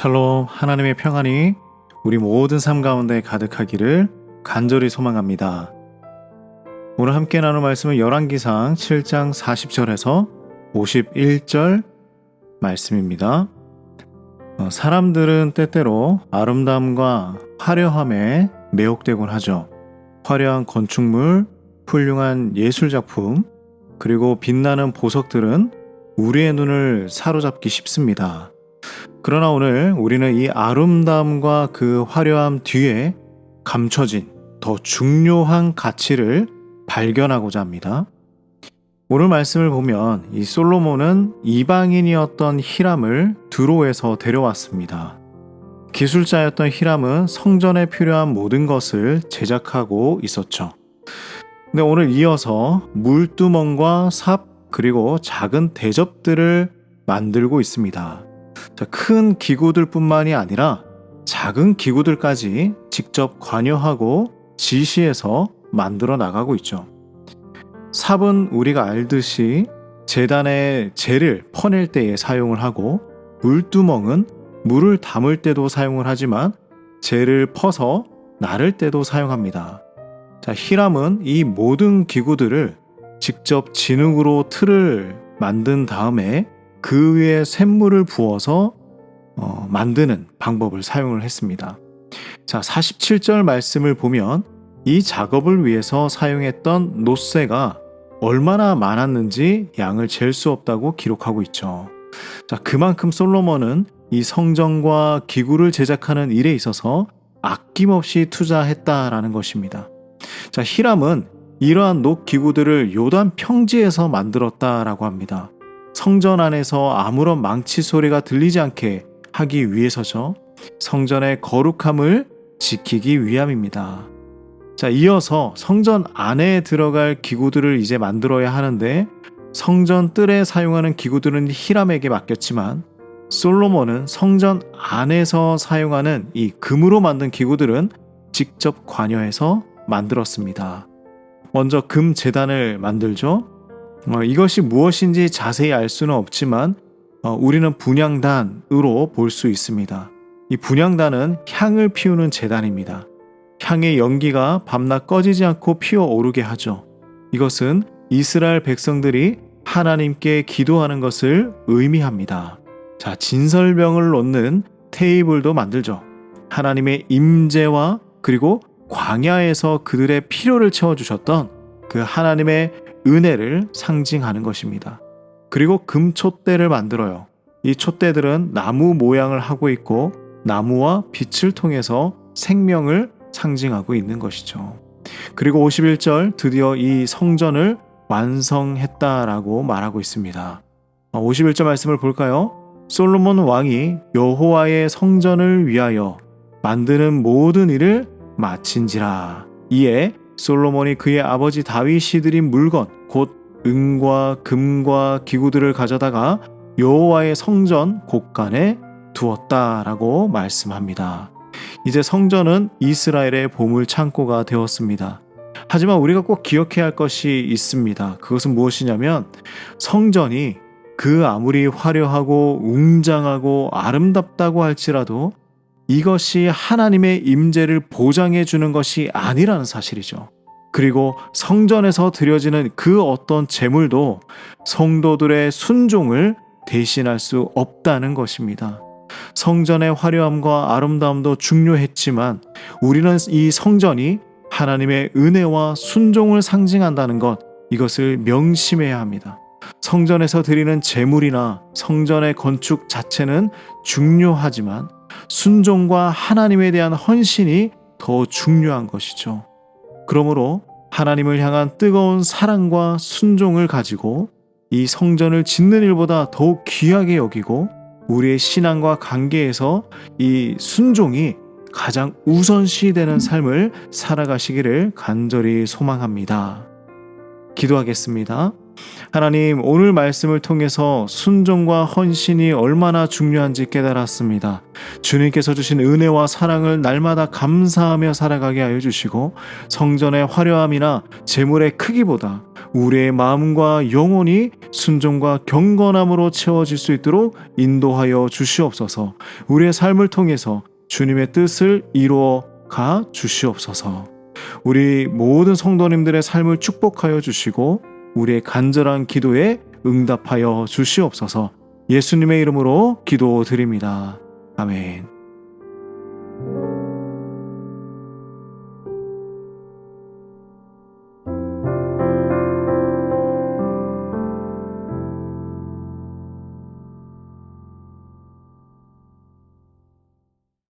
샬롬, 하나님의 평안이 우리 모든 삶 가운데 가득하기를 간절히 소망합니다. 오늘 함께 나눌 말씀은 열왕기상 7장 40절에서 51절 말씀입니다. 사람들은 때때로 아름다움과 화려함에 매혹되곤 하죠. 화려한 건축물, 훌륭한 예술작품, 그리고 빛나는 보석들은 우리의 눈을 사로잡기 쉽습니다. 그러나 오늘 우리는 이 아름다움과 그 화려함 뒤에 감춰진 더 중요한 가치를 발견하고자 합니다. 오늘 말씀을 보면 이 솔로몬은 이방인이었던 히람을 드로에서 데려왔습니다. 기술자였던 히람은 성전에 필요한 모든 것을 제작하고 있었죠. 근데 오늘 이어서 물두멍과 삽 그리고 작은 대접들을 만들고 있습니다. 큰 기구들뿐만이 아니라 작은 기구들까지 직접 관여하고 지시해서 만들어 나가고 있죠. 삽은 우리가 알듯이 제단에 재를 퍼낼 때에 사용을 하고, 물두멍은 물을 담을 때도 사용을 하지만 재를 퍼서 나를 때도 사용합니다. 히람은 이 모든 기구들을 직접 진흙으로 틀을 만든 다음에 그 위에 샘물을 부어서 만드는 방법을 사용을 했습니다. 47절 말씀을 보면 이 작업을 위해서 사용했던 놋쇠가 얼마나 많았는지 양을 잴 수 없다고 기록하고 있죠. 그만큼 솔로몬은 이 성전과 기구를 제작하는 일에 있어서 아낌없이 투자했다라는 것입니다. 히람은 이러한 놋 기구들을 요단 평지에서 만들었다라고 합니다. 성전 안에서 아무런 망치 소리가 들리지 않게 하기 위해서죠. 성전의 거룩함을 지키기 위함입니다. 이어서 성전 안에 들어갈 기구들을 이제 만들어야 하는데, 성전 뜰에 사용하는 기구들은 히람에게 맡겼지만 솔로몬은 성전 안에서 사용하는 이 금으로 만든 기구들은 직접 관여해서 만들었습니다. 먼저 금 제단을 만들죠. 이것이 무엇인지 자세히 알 수는 없지만 우리는 분향단으로 볼 수 있습니다. 이 분향단은 향을 피우는 제단입니다. 향의 연기가 밤낮 꺼지지 않고 피어오르게 하죠. 이것은 이스라엘 백성들이 하나님께 기도하는 것을 의미합니다. 진설병을 놓는 테이블도 만들죠. 하나님의 임재와 그리고 광야에서 그들의 필요를 채워주셨던 그 하나님의 은혜를 상징하는 것입니다. 그리고 금 촛대를 만들어요. 이 촛대들은 나무 모양을 하고 있고 나무와 빛을 통해서 생명을 상징하고 있는 것이죠. 그리고 51절, 드디어 이 성전을 완성했다라고 말하고 있습니다. 51절 말씀을 볼까요? 솔로몬 왕이 여호와의 성전을 위하여 만드는 모든 일을 마친지라. 이에 솔로몬이 그의 아버지 다윗이 드린 물건 곧 은과 금과 기구들을 가져다가 여호와의 성전 곳간에 두었다라고 말씀합니다. 이제 성전은 이스라엘의 보물 창고가 되었습니다. 하지만 우리가 꼭 기억해야 할 것이 있습니다. 그것은 무엇이냐면, 성전이 그 아무리 화려하고 웅장하고 아름답다고 할지라도 이것이 하나님의 임재를 보장해 주는 것이 아니라는 사실이죠. 그리고 성전에서 드려지는 그 어떤 제물도 성도들의 순종을 대신할 수 없다는 것입니다. 성전의 화려함과 아름다움도 중요했지만 우리는 이 성전이 하나님의 은혜와 순종을 상징한다는 것, 이것을 명심해야 합니다. 성전에서 드리는 제물이나 성전의 건축 자체는 중요하지만 순종과 하나님에 대한 헌신이 더 중요한 것이죠. 그러므로 하나님을 향한 뜨거운 사랑과 순종을 가지고 이 성전을 짓는 일보다 더욱 귀하게 여기고, 우리의 신앙과 관계에서 이 순종이 가장 우선시되는 삶을 살아가시기를 간절히 소망합니다. 기도하겠습니다. 하나님, 오늘 말씀을 통해서 순종과 헌신이 얼마나 중요한지 깨달았습니다. 주님께서 주신 은혜와 사랑을 날마다 감사하며 살아가게 하여 주시고, 성전의 화려함이나 재물의 크기보다 우리의 마음과 영혼이 순종과 경건함으로 채워질 수 있도록 인도하여 주시옵소서. 우리의 삶을 통해서 주님의 뜻을 이루어 가 주시옵소서. 우리 모든 성도님들의 삶을 축복하여 주시고 우리의 간절한 기도에 응답하여 주시옵소서. 예수님의 이름으로 기도드립니다. 아멘.